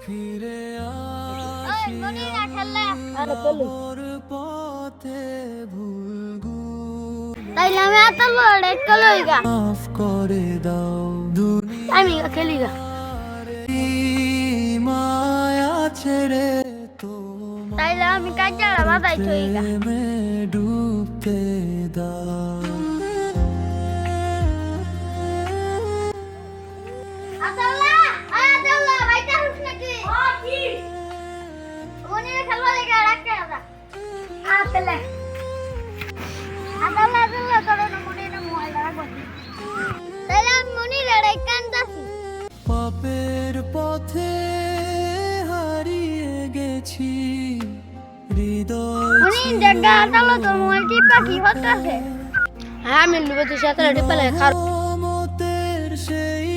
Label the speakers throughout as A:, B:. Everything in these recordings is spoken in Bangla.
A: ফিরে
B: ওই
A: আসি
B: মনি না খেললে
A: আল্লাহর পথে ভুলগু
B: তাইলে আমি এত বড় একটা লইগা
A: মাফ করে দাও
B: আমি খেলিগা
A: দুনিয়ার মায়া ছেড়ে তোমার
B: তাইলে আমি কাজটা বাদাই থইগা
A: প্রেমে ডুবতে দাও
B: আতাল্লাহ আতাল্লাহ বাইটা হুস নাকি কি মনি রে খেলবা লাগা রাখতে দাদা আতাল্লাহ আতাল্লাহ আতাল্লাহ তোর মনি রে মোবাইল রাখবো তাইলে আমি মনি রে কান্দাছি
A: পাপের পথে হারিয়ে গেছি হৃদয়
B: মনি জায়গা আতাল্লাহ তোর মোবাইল টিপা কি হচ্ছে হ্যাঁ আমি লুবতে সাথে টিপা লাগে খার
A: মতের সেই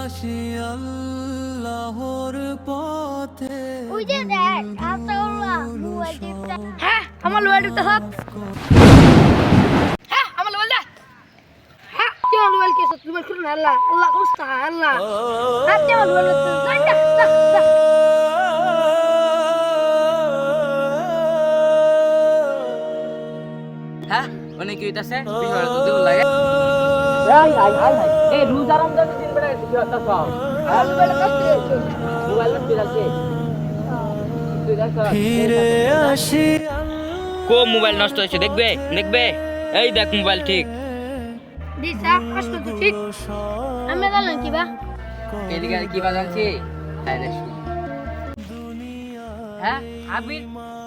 A: আসি আল্লাহর পথে
B: ওই যে দেখ আতাল্লাহ মোবাইল টিপা হ্যাঁ আমার মোবাইল টিপতে হপ হ্যাঁ আমার মোবাইল দে হ্যাঁ তুই মোবাইল কে তুই মোবাইল খুলে আল্লাহ আল্লাহ কুস্তা আল্লাহ হ্যাঁ তুই মোবাইল
C: হ্যাঁ অনেক কি হইতাছে বিষয়টা তো দেব লাগে এই রোজা রমজানের দিন বেড়ে কি হতাছ মোবাইল নষ্ট
A: ফিরে আসি
C: কো মোবাইল নষ্ট হয়েছে দেখবে দেখবে এই দেখ মোবাইল ঠিক
B: দিশা কষ্ট তো ঠিক আমি গেলাম কি বা
C: এদিকে আর কি বাজাচ্ছি হ্যাঁ আবির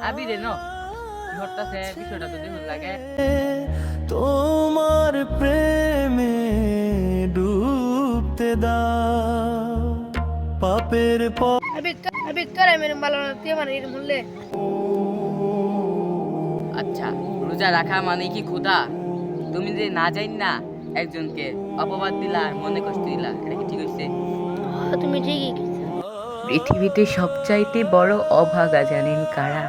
C: আবির নো ঘটতাছে বিষয়টা তো দেব লাগে
A: তোমার প্রেমে ডুবতে দাও পাপের পথ
B: अभी करे मेरे मालूम नहीं है मेरे मुल्ले
C: আচ্ছা রোজা রাখা মানে কি ক্ষুধা তুমি যে না জান না একজনকে অপবাদ দিলা আর মনে কষ্ট দিলা এটা কি ঠিক হইছে
B: তুমি ঠিকই
D: পৃথিবীতে সবচাইতে বড় অভাগা জানেন কারা?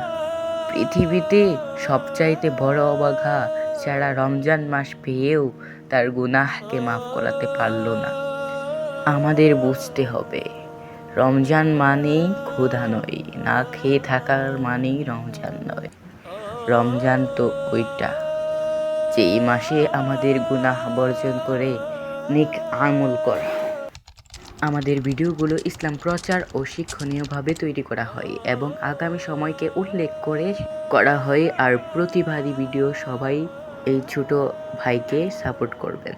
D: পৃথিবীতে সবচাইতে বড় অভাগা যারা রমজান মাস পেয়েও তার গুনাহকে মাফ করাতে পারল না। আমাদের বুঝতে হবে রমজান মানেই ক্ষুধা নয়, না খেয়ে থাকার মানেই রমজান নয়। রমজান তো ওইটা যেই মাসে আমাদের গুনাহ বর্জন করে নেক আমল করা। আমাদের ভিডিওগুলো ইসলাম প্রচার ও শিক্ষণীয়ভাবে তৈরি করা হয় এবং আগামী সময়কে উল্লেখ করে করা হয়। আর প্রতিবাদী ভিডিও সবাই এই ছোট ভাইকে সাপোর্ট করবেন।